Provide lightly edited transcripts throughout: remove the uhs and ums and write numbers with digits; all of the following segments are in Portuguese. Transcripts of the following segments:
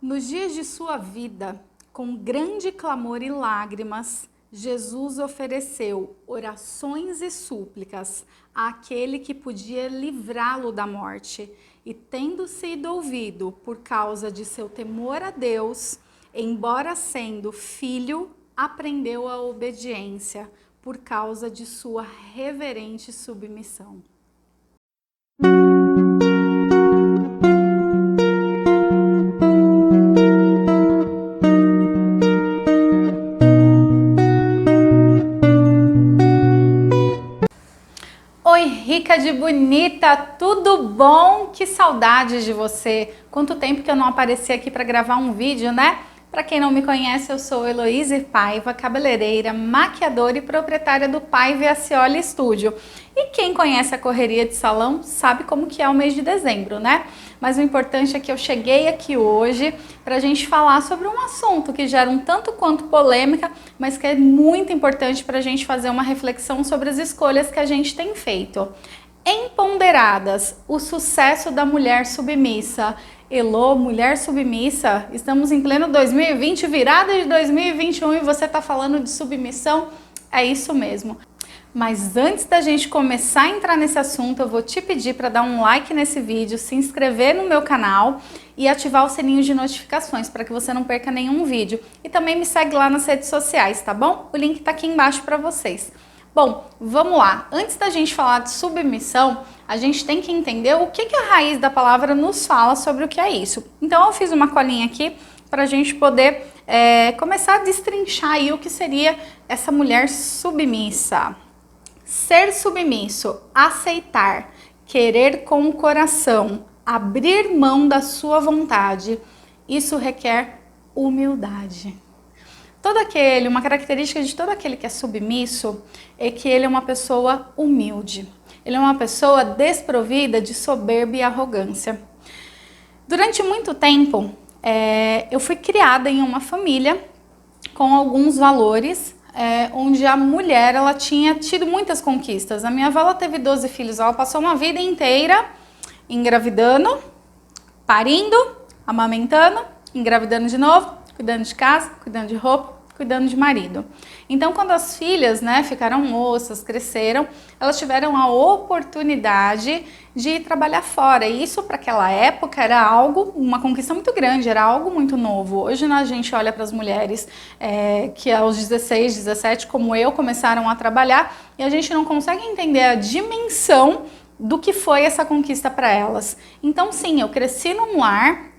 Nos dias de sua vida, com grande clamor e lágrimas, Jesus ofereceu orações e súplicas àquele que podia livrá-lo da morte. E tendo sido ouvido por causa de seu temor a Deus, embora sendo filho, aprendeu a obediência por causa de sua reverente submissão. Oi, rica de bonita, tudo bom? Que saudade de você! Quanto tempo que eu não apareci aqui para gravar um vídeo, né? Para quem não me conhece, eu sou Heloíse Paiva, cabeleireira, maquiadora e proprietária do Paiva Ascioli Studio. E quem conhece a correria de salão sabe como que é o mês de dezembro, né? Mas o importante é que eu cheguei aqui hoje para a gente falar sobre um assunto que gera um tanto quanto polêmica, mas que é muito importante para a gente fazer uma reflexão sobre as escolhas que a gente tem feito. Empoderadas, o sucesso da mulher submissa. Elô, mulher submissa, estamos em pleno 2020, virada de 2021 e você está falando de submissão? É isso mesmo. Mas antes da gente começar a entrar nesse assunto, eu vou te pedir para dar um like nesse vídeo, se inscrever no meu canal e ativar o sininho de notificações para que você não perca nenhum vídeo. E também me segue lá nas redes sociais, tá bom? O link está aqui embaixo para vocês. Bom, vamos lá. Antes da gente falar de submissão, a gente tem que entender o que a raiz da palavra nos fala sobre o que é isso. Então eu fiz uma colinha aqui para a gente poder começar a destrinchar aí o que seria essa mulher submissa. Ser submisso, aceitar, querer com o coração, abrir mão da sua vontade, isso requer humildade. Uma característica de todo aquele que é submisso é que ele é uma pessoa humilde. Ele é uma pessoa desprovida de soberba e arrogância. Durante muito tempo, eu fui criada em uma família com alguns valores, onde a mulher ela tinha tido muitas conquistas. A minha avó ela teve 12 filhos, ela passou uma vida inteira engravidando, parindo, amamentando, engravidando de novo, cuidando de casa, cuidando de roupa, cuidando de marido. Então, quando as filhas, ficaram moças, cresceram, elas tiveram a oportunidade de ir trabalhar fora. E isso, para aquela época, era uma conquista muito grande, era algo muito novo. Hoje, a gente olha para as mulheres que aos 16, 17, como eu, começaram a trabalhar e a gente não consegue entender a dimensão do que foi essa conquista para elas. Então, sim, eu cresci num lar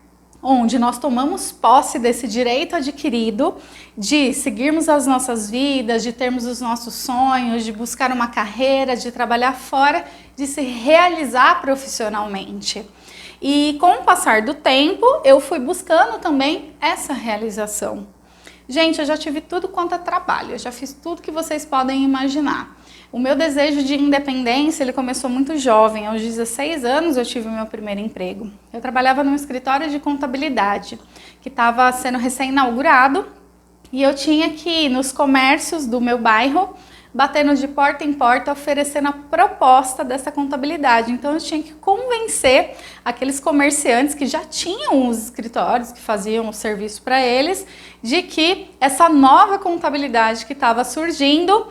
onde nós tomamos posse desse direito adquirido de seguirmos as nossas vidas, de termos os nossos sonhos, de buscar uma carreira, de trabalhar fora, de se realizar profissionalmente. E com o passar do tempo, eu fui buscando também essa realização. Gente, eu já tive tudo quanto é trabalho, eu já fiz tudo que vocês podem imaginar. O meu desejo de independência, ele começou muito jovem. Aos 16 anos eu tive o meu primeiro emprego. Eu trabalhava num escritório de contabilidade, que estava sendo recém-inaugurado, e eu tinha que ir nos comércios do meu bairro, batendo de porta em porta, oferecendo a proposta dessa contabilidade. Então eu tinha que convencer aqueles comerciantes que já tinham os escritórios, que faziam o serviço para eles, de que essa nova contabilidade que estava surgindo,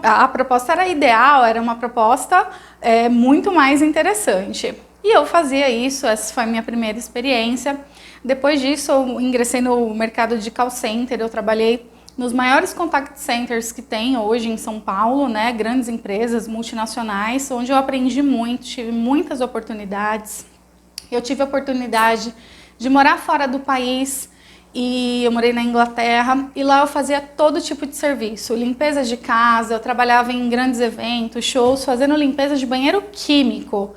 a proposta era ideal, era uma proposta muito mais interessante. E eu fazia isso, essa foi a minha primeira experiência. Depois disso, eu ingressei no mercado de call center, eu trabalhei nos maiores contact centers que tem hoje em São Paulo, grandes empresas multinacionais, onde eu aprendi muito, tive muitas oportunidades. Eu tive a oportunidade de morar fora do país, e eu morei na Inglaterra e lá eu fazia todo tipo de serviço, limpeza de casa, eu trabalhava em grandes eventos, shows, fazendo limpeza de banheiro químico.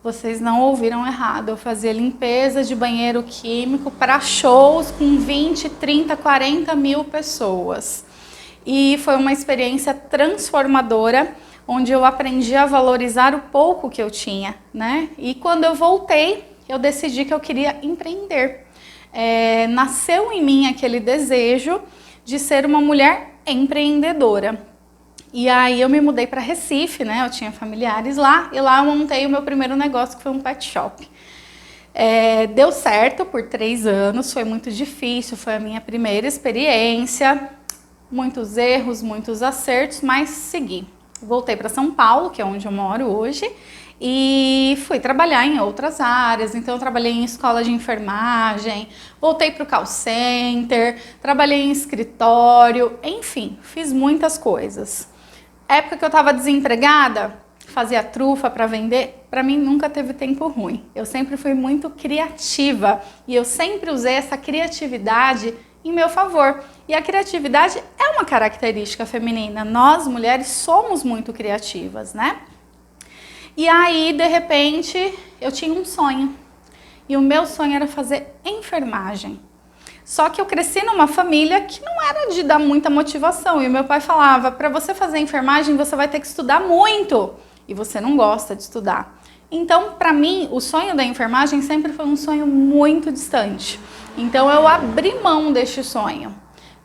Vocês não ouviram errado, eu fazia limpeza de banheiro químico para shows com 20, 30, 40 mil pessoas. E foi uma experiência transformadora, onde eu aprendi a valorizar o pouco que eu tinha, E quando eu voltei, eu decidi que eu queria empreender. Nasceu em mim aquele desejo de ser uma mulher empreendedora. E aí eu me mudei para Recife, eu tinha familiares lá, e lá eu montei o meu primeiro negócio, que foi um pet shop. Deu certo por 3 anos, foi muito difícil, foi a minha primeira experiência, muitos erros, muitos acertos, mas segui. Voltei para São Paulo, que é onde eu moro hoje, e fui trabalhar em outras áreas. Então eu trabalhei em escola de enfermagem, voltei para o call center, trabalhei em escritório, enfim, fiz muitas coisas. Época que eu estava desempregada, fazia trufa para vender, para mim nunca teve tempo ruim. Eu sempre fui muito criativa e eu sempre usei essa criatividade em meu favor. E a criatividade é uma característica feminina. Nós, mulheres, somos muito criativas, né? E aí, de repente, eu tinha um sonho. E o meu sonho era fazer enfermagem. Só que eu cresci numa família que não era de dar muita motivação. E o meu pai falava, para você fazer enfermagem, você vai ter que estudar muito. E você não gosta de estudar. Então, para mim, o sonho da enfermagem sempre foi um sonho muito distante. Então, eu abri mão deste sonho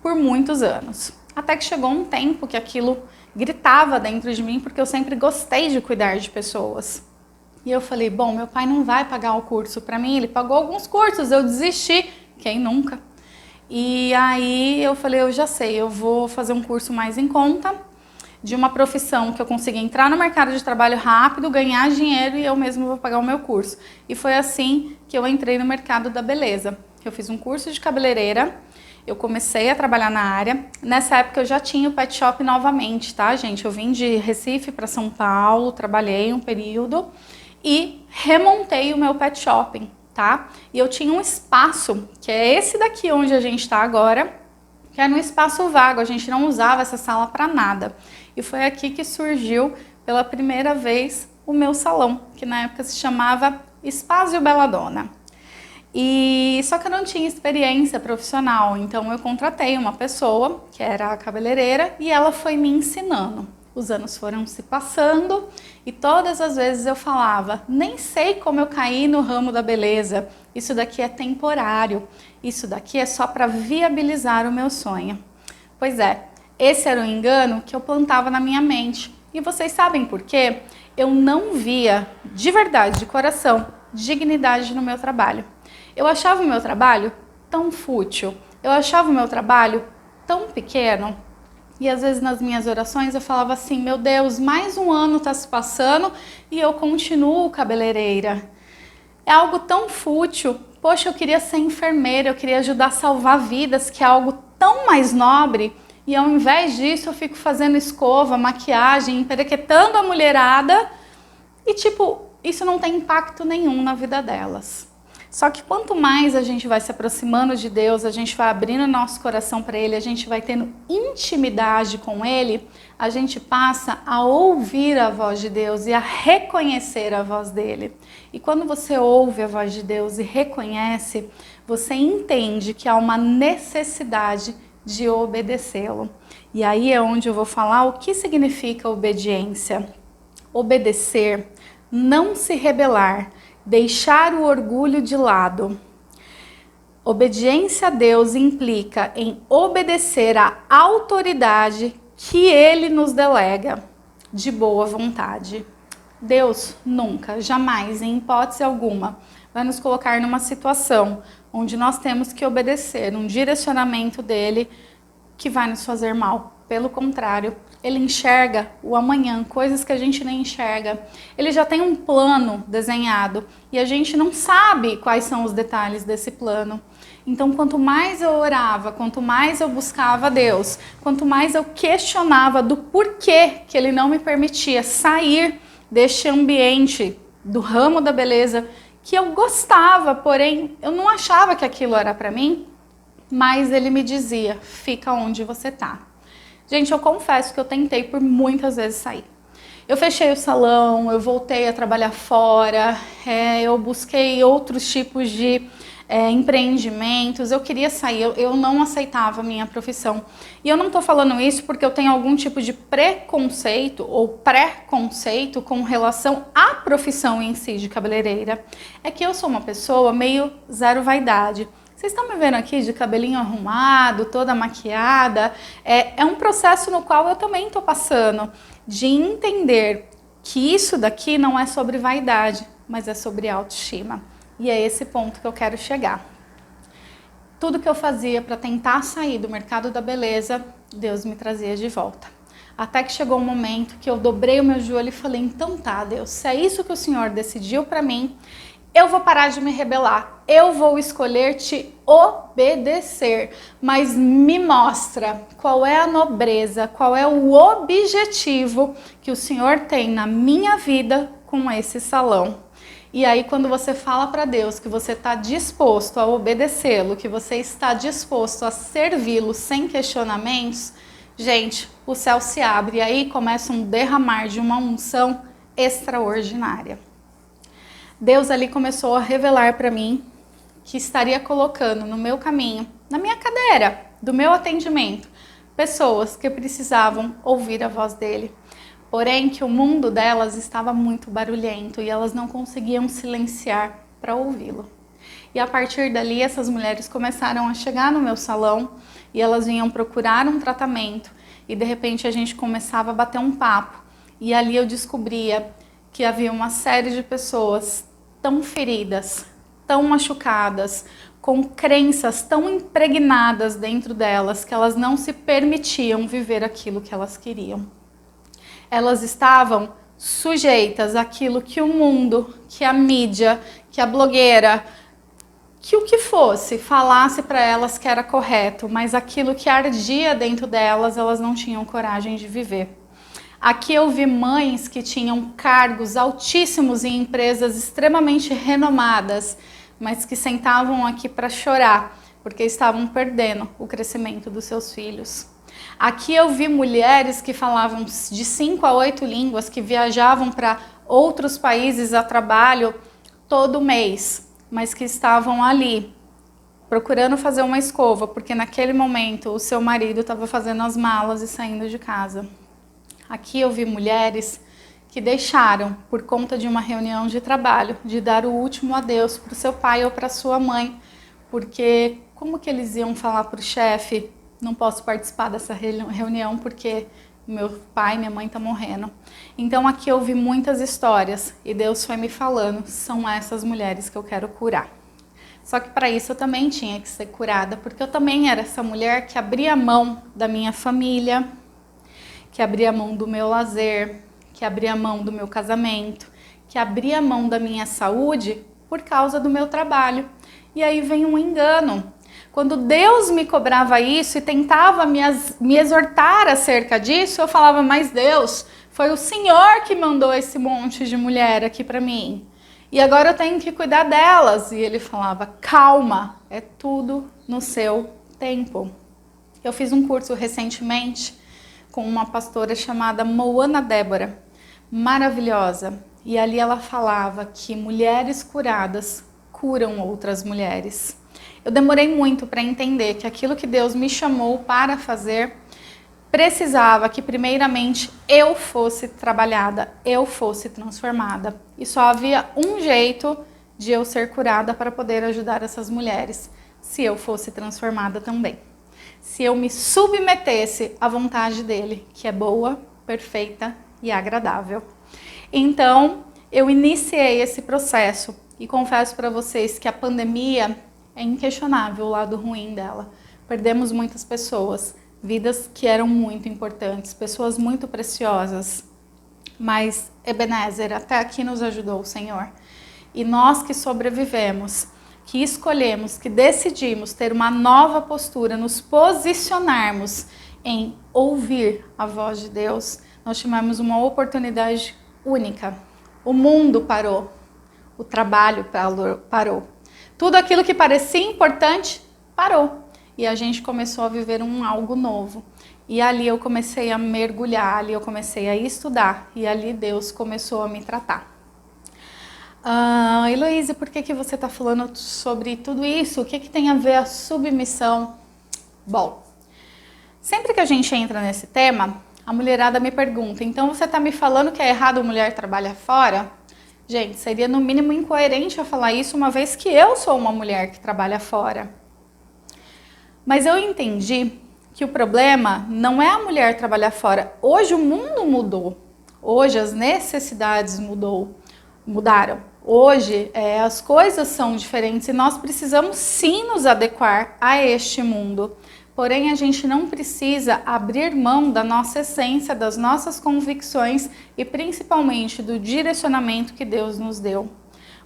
por muitos anos. Até que chegou um tempo que aquilo gritava dentro de mim, porque eu sempre gostei de cuidar de pessoas. E eu falei, bom, meu pai não vai pagar o curso para mim, ele pagou alguns cursos, eu desisti. Quem nunca? E aí eu falei, eu já sei, eu vou fazer um curso mais em conta, de uma profissão que eu consiga entrar no mercado de trabalho rápido, ganhar dinheiro e eu mesmo vou pagar o meu curso. E foi assim que eu entrei no mercado da beleza. Eu fiz um curso de cabeleireira, eu comecei a trabalhar na área. Nessa época eu já tinha o pet shop novamente, tá, gente? Eu vim de Recife para São Paulo, trabalhei um período e remontei o meu pet shopping, tá? E eu tinha um espaço, que é esse daqui onde a gente está agora, que era um espaço vago, a gente não usava essa sala para nada. E foi aqui que surgiu pela primeira vez o meu salão, que na época se chamava Espaço Belladonna. E só que eu não tinha experiência profissional, então eu contratei uma pessoa, que era a cabeleireira, e ela foi me ensinando. Os anos foram se passando e todas as vezes eu falava, nem sei como eu caí no ramo da beleza, isso daqui é temporário, isso daqui é só para viabilizar o meu sonho. Pois é, esse era o engano que eu plantava na minha mente. E vocês sabem por quê? Eu não via, de verdade, de coração, dignidade no meu trabalho. Eu achava o meu trabalho tão fútil, eu achava o meu trabalho tão pequeno. E às vezes nas minhas orações eu falava assim, meu Deus, mais um ano está se passando e eu continuo cabeleireira. É algo tão fútil. Poxa, eu queria ser enfermeira, eu queria ajudar a salvar vidas, que é algo tão mais nobre. E ao invés disso eu fico fazendo escova, maquiagem, emperequetando a mulherada. E tipo, isso não tem impacto nenhum na vida delas. Só que quanto mais a gente vai se aproximando de Deus, a gente vai abrindo nosso coração para Ele, a gente vai tendo intimidade com Ele, a gente passa a ouvir a voz de Deus e a reconhecer a voz dEle. E quando você ouve a voz de Deus e reconhece, você entende que há uma necessidade de obedecê-lo. E aí é onde eu vou falar o que significa obediência. Obedecer, não se rebelar, deixar o orgulho de lado. Obediência a Deus implica em obedecer à autoridade que Ele nos delega de boa vontade. Deus nunca, jamais, em hipótese alguma, vai nos colocar numa situação onde nós temos que obedecer um direcionamento dEle que vai nos fazer mal. Pelo contrário, Ele enxerga o amanhã, coisas que a gente nem enxerga. Ele já tem um plano desenhado e a gente não sabe quais são os detalhes desse plano. Então, quanto mais eu orava, quanto mais eu buscava Deus, quanto mais eu questionava do porquê que Ele não me permitia sair deste ambiente, do ramo da beleza, que eu gostava, porém eu não achava que aquilo era para mim, mas Ele me dizia, fica onde você está. Gente, eu confesso que eu tentei por muitas vezes sair. Eu fechei o salão, eu voltei a trabalhar fora, eu busquei outros tipos de empreendimentos, eu queria sair, eu não aceitava a minha profissão. E eu não estou falando isso porque eu tenho algum tipo de preconceito ou pré-conceito com relação à profissão em si de cabeleireira. É que eu sou uma pessoa meio zero vaidade. Vocês estão me vendo aqui de cabelinho arrumado, toda maquiada. É um processo no qual eu também estou passando de entender que isso daqui não é sobre vaidade, mas é sobre autoestima. E é esse ponto que eu quero chegar. Tudo que eu fazia para tentar sair do mercado da beleza, Deus me trazia de volta. Até que chegou um momento que eu dobrei o meu joelho e falei, então tá, Deus, se é isso que o Senhor decidiu para mim, eu vou parar de me rebelar, eu vou escolher te obedecer, mas me mostra qual é a nobreza, qual é o objetivo que o Senhor tem na minha vida com esse salão. E aí quando você fala para Deus que você está disposto a obedecê-lo, que você está disposto a servi-lo sem questionamentos, gente, o céu se abre e aí começa um derramar de uma unção extraordinária. Deus ali começou a revelar para mim que estaria colocando no meu caminho, na minha cadeira, do meu atendimento, pessoas que precisavam ouvir a voz dele. Porém, que o mundo delas estava muito barulhento e elas não conseguiam silenciar para ouvi-lo. E a partir dali, essas mulheres começaram a chegar no meu salão e elas vinham procurar um tratamento e de repente a gente começava a bater um papo. E ali eu descobria que havia uma série de pessoas tão feridas, tão machucadas, com crenças tão impregnadas dentro delas que elas não se permitiam viver aquilo que elas queriam. Elas estavam sujeitas àquilo que o mundo, que a mídia, que a blogueira, que o que fosse, falasse para elas que era correto, mas aquilo que ardia dentro delas, elas não tinham coragem de viver. Aqui eu vi mães que tinham cargos altíssimos em empresas extremamente renomadas, mas que sentavam aqui para chorar, porque estavam perdendo o crescimento dos seus filhos. Aqui eu vi mulheres que falavam de 5 a 8 línguas, que viajavam para outros países a trabalho todo mês, mas que estavam ali procurando fazer uma escova, porque naquele momento o seu marido estava fazendo as malas e saindo de casa. Aqui eu vi mulheres que deixaram, por conta de uma reunião de trabalho, de dar o último adeus para o seu pai ou para a sua mãe, porque como que eles iam falar para o chefe, não posso participar dessa reunião porque meu pai e minha mãe estão morrendo. Então aqui eu vi muitas histórias e Deus foi me falando, são essas mulheres que eu quero curar. Só que para isso eu também tinha que ser curada, porque eu também era essa mulher que abria mão da minha família, que abria mão do meu lazer, que abria mão do meu casamento, que abria mão da minha saúde por causa do meu trabalho. E aí vem um engano. Quando Deus me cobrava isso e tentava me exortar acerca disso, eu falava, mas Deus, foi o Senhor que mandou esse monte de mulher aqui para mim. E agora eu tenho que cuidar delas. E ele falava, calma, é tudo no seu tempo. Eu fiz um curso recentemente com uma pastora chamada Moana Débora, maravilhosa. E ali ela falava que mulheres curadas curam outras mulheres. Eu demorei muito para entender que aquilo que Deus me chamou para fazer precisava que primeiramente eu fosse trabalhada, eu fosse transformada. E só havia um jeito de eu ser curada para poder ajudar essas mulheres, se eu fosse transformada também. Se eu me submetesse à vontade dele, que é boa, perfeita e agradável. Então, eu iniciei esse processo e confesso para vocês que a pandemia é inquestionável o lado ruim dela. Perdemos muitas pessoas, vidas que eram muito importantes, pessoas muito preciosas. Mas Ebenezer, até aqui nos ajudou o Senhor. E nós que sobrevivemos, que escolhemos, que decidimos ter uma nova postura, nos posicionarmos em ouvir a voz de Deus, nós tivemos uma oportunidade única. O mundo parou, o trabalho parou. Tudo aquilo que parecia importante parou. E a gente começou a viver algo novo. E ali eu comecei a mergulhar, ali eu comecei a estudar. E ali Deus começou a me tratar. Heloísa, por que você está falando sobre tudo isso? O que tem a ver a submissão? Bom, sempre que a gente entra nesse tema, a mulherada me pergunta, então você está me falando que é errado a mulher trabalhar fora? Gente, seria no mínimo incoerente eu falar isso, uma vez que eu sou uma mulher que trabalha fora. Mas eu entendi que o problema não é a mulher trabalhar fora. Hoje o mundo mudou. Hoje as necessidades mudaram. Hoje, as coisas são diferentes e nós precisamos sim nos adequar a este mundo. Porém, a gente não precisa abrir mão da nossa essência, das nossas convicções e principalmente do direcionamento que Deus nos deu.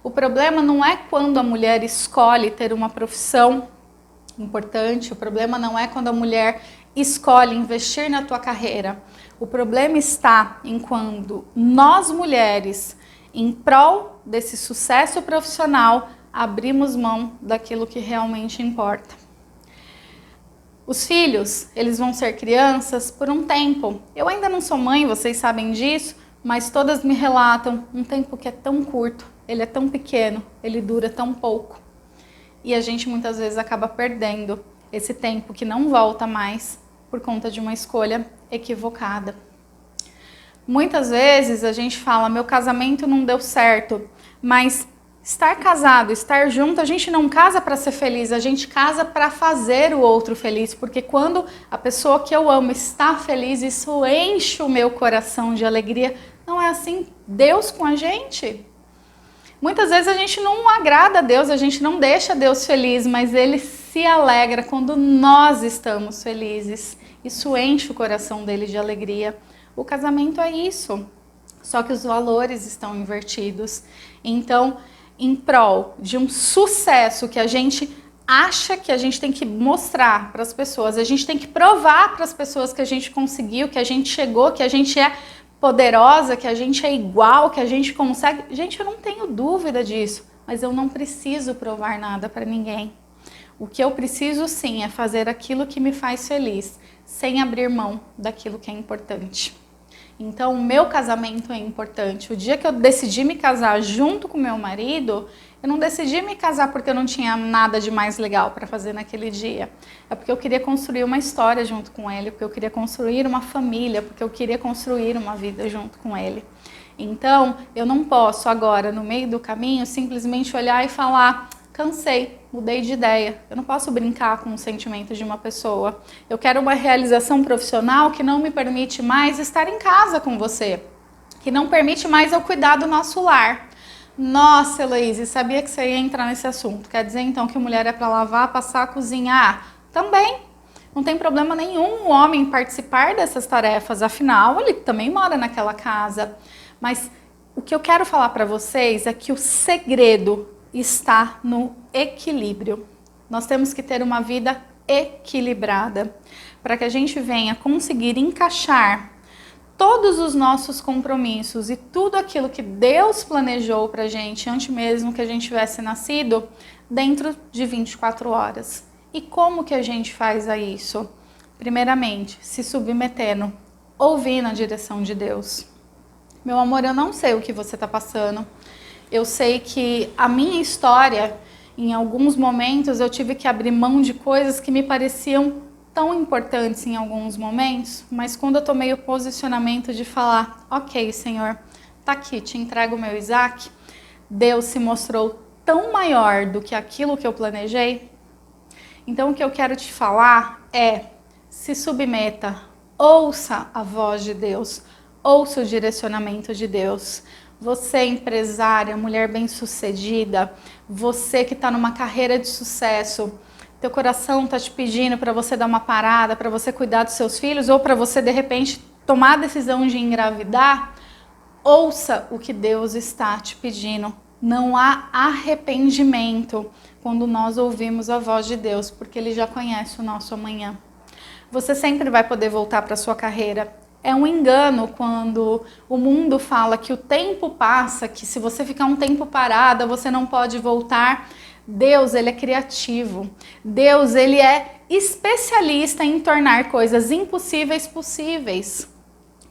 O problema não é quando a mulher escolhe ter uma profissão importante, o problema não é quando a mulher escolhe investir na tua carreira. O problema está em quando nós mulheres, em prol desse sucesso profissional, abrimos mão daquilo que realmente importa. Os filhos, eles vão ser crianças por um tempo. Eu ainda não sou mãe, vocês sabem disso, mas todas me relatam um tempo que é tão curto, ele é tão pequeno, ele dura tão pouco. E a gente muitas vezes acaba perdendo esse tempo que não volta mais por conta de uma escolha equivocada. Muitas vezes a gente fala, meu casamento não deu certo, mas estar casado, estar junto, a gente não casa para ser feliz, a gente casa para fazer o outro feliz, porque quando a pessoa que eu amo está feliz, isso enche o meu coração de alegria. Não é assim Deus com a gente? Muitas vezes a gente não agrada a Deus, a gente não deixa Deus feliz, mas Ele se alegra quando nós estamos felizes. Isso enche o coração dele de alegria. O casamento é isso, só que os valores estão invertidos. Então, em prol de um sucesso que a gente acha que a gente tem que mostrar para as pessoas, a gente tem que provar para as pessoas que a gente conseguiu, que a gente chegou, que a gente é poderosa, que a gente é igual, que a gente consegue. Gente, eu não tenho dúvida disso, mas eu não preciso provar nada para ninguém. O que eu preciso sim é fazer aquilo que me faz feliz, sem abrir mão daquilo que é importante. Então, o meu casamento é importante. O dia que eu decidi me casar junto com meu marido, eu não decidi me casar porque eu não tinha nada de mais legal para fazer naquele dia. É porque eu queria construir uma história junto com ele, porque eu queria construir uma família, porque eu queria construir uma vida junto com ele. Então, eu não posso agora, no meio do caminho, simplesmente olhar e falar, cansei, mudei de ideia. Eu não posso brincar com os sentimentos de uma pessoa. Eu quero uma realização profissional que não me permite mais estar em casa com você, que não permite mais eu cuidar do nosso lar. Nossa, Heloíse, sabia que você ia entrar nesse assunto. Quer dizer então que mulher é para lavar, passar, cozinhar? Também. Não tem problema nenhum o homem participar dessas tarefas, afinal, ele também mora naquela casa. Mas o que eu quero falar para vocês é que o segredo está no equilíbrio. Nós temos que ter uma vida equilibrada para que a gente venha conseguir encaixar todos os nossos compromissos e tudo aquilo que Deus planejou para a gente antes mesmo que a gente tivesse nascido dentro de 24 horas. E como que a gente faz isso? Primeiramente, se submetendo, ouvindo a direção de Deus. Meu amor, eu não sei o que você está passando. Eu sei que a minha história, em alguns momentos, eu tive que abrir mão de coisas que me pareciam tão importantes em alguns momentos, mas quando eu tomei o posicionamento de falar, ok, Senhor, tá aqui, te entrego o meu Isaac, Deus se mostrou tão maior do que aquilo que eu planejei. Então o que eu quero te falar é, se submeta, ouça a voz de Deus, ouça o direcionamento de Deus. Você, empresária, mulher bem-sucedida, você que está numa carreira de sucesso, teu coração está te pedindo para você dar uma parada, para você cuidar dos seus filhos ou para você, de repente, tomar a decisão de engravidar, ouça o que Deus está te pedindo. Não há arrependimento quando nós ouvimos a voz de Deus, porque Ele já conhece o nosso amanhã. Você sempre vai poder voltar para a sua carreira. É um engano quando o mundo fala que o tempo passa, que se você ficar um tempo parada, você não pode voltar. Deus, Ele é criativo. Deus, Ele é especialista em tornar coisas impossíveis possíveis.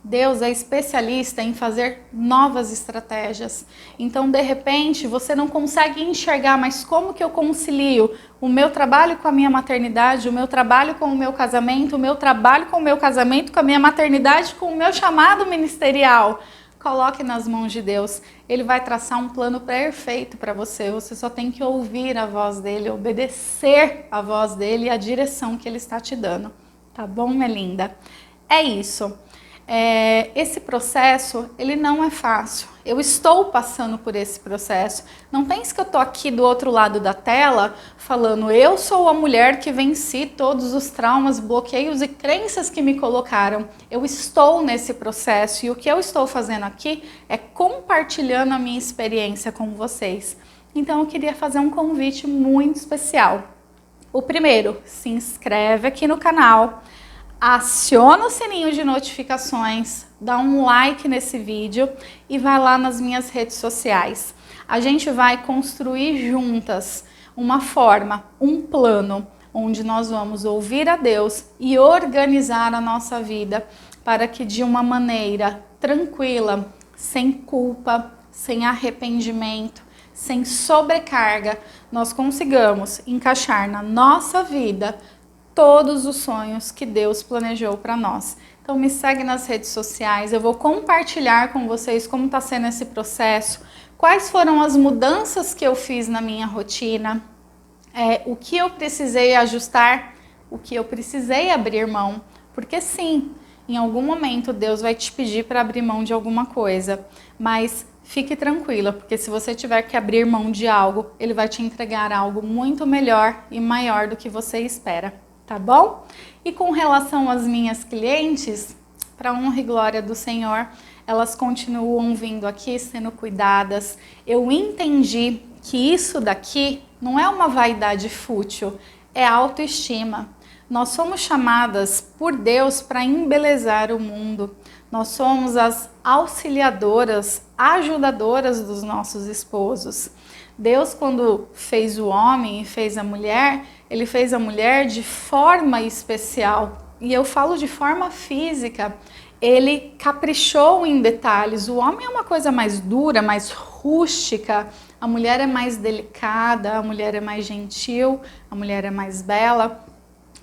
Deus é especialista em fazer novas estratégias. Então, de repente, você não consegue enxergar, mas como que eu concilio o meu trabalho com a minha maternidade, o meu trabalho com o meu casamento, o meu trabalho com o meu casamento, com a minha maternidade, com o meu chamado ministerial? Coloque nas mãos de Deus. Ele vai traçar um plano perfeito para você. Você só tem que ouvir a voz dele, obedecer a voz dele e a direção que ele está te dando. Tá bom, minha linda? É isso. esse processo, ele não é fácil. Eu estou passando por esse processo. Não pense que eu tô aqui do outro lado da tela falando, eu sou a mulher que venci todos os traumas, bloqueios e crenças que me colocaram. Eu estou nesse processo e o que eu estou fazendo aqui é compartilhando a minha experiência com vocês. Então eu queria fazer um convite muito especial. O primeiro, se inscreve aqui no canal, aciona o sininho de notificações, dá um like nesse vídeo e vai lá nas minhas redes sociais. A gente vai construir juntas uma forma, um plano, onde nós vamos ouvir a Deus e organizar a nossa vida para que de uma maneira tranquila, sem culpa, sem arrependimento, sem sobrecarga, nós consigamos encaixar na nossa vida todos os sonhos que Deus planejou para nós. Então me segue nas redes sociais, eu vou compartilhar com vocês como está sendo esse processo, quais foram as mudanças que eu fiz na minha rotina, o que eu precisei ajustar, o que eu precisei abrir mão, porque sim, em algum momento Deus vai te pedir para abrir mão de alguma coisa, mas fique tranquila, porque se você tiver que abrir mão de algo, Ele vai te entregar algo muito melhor e maior do que você espera. Tá bom? E com relação às minhas clientes, para honra e glória do Senhor, elas continuam vindo aqui sendo cuidadas. Eu entendi que isso daqui não é uma vaidade fútil, é autoestima. Nós somos chamadas por Deus para embelezar o mundo. Nós somos as auxiliadoras, ajudadoras dos nossos esposos. Deus, quando fez o homem e fez a mulher, Ele fez a mulher de forma especial. E eu falo de forma física. Ele caprichou em detalhes. O homem é uma coisa mais dura, mais rústica. A mulher é mais delicada, a mulher é mais gentil, a mulher é mais bela.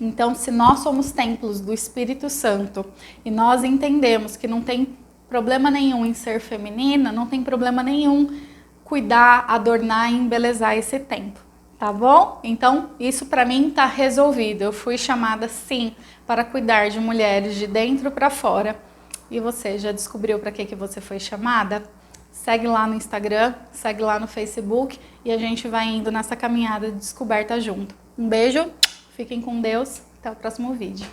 Então, se nós somos templos do Espírito Santo e nós entendemos que não tem problema nenhum em ser feminina, não tem problema nenhum cuidar, adornar e embelezar esse templo, tá bom? Então, isso para mim tá resolvido. Eu fui chamada, sim, para cuidar de mulheres de dentro para fora. E você já descobriu para que você foi chamada? Segue lá no Instagram, segue lá no Facebook e a gente vai indo nessa caminhada de descoberta junto. Um beijo, fiquem com Deus, até o próximo vídeo.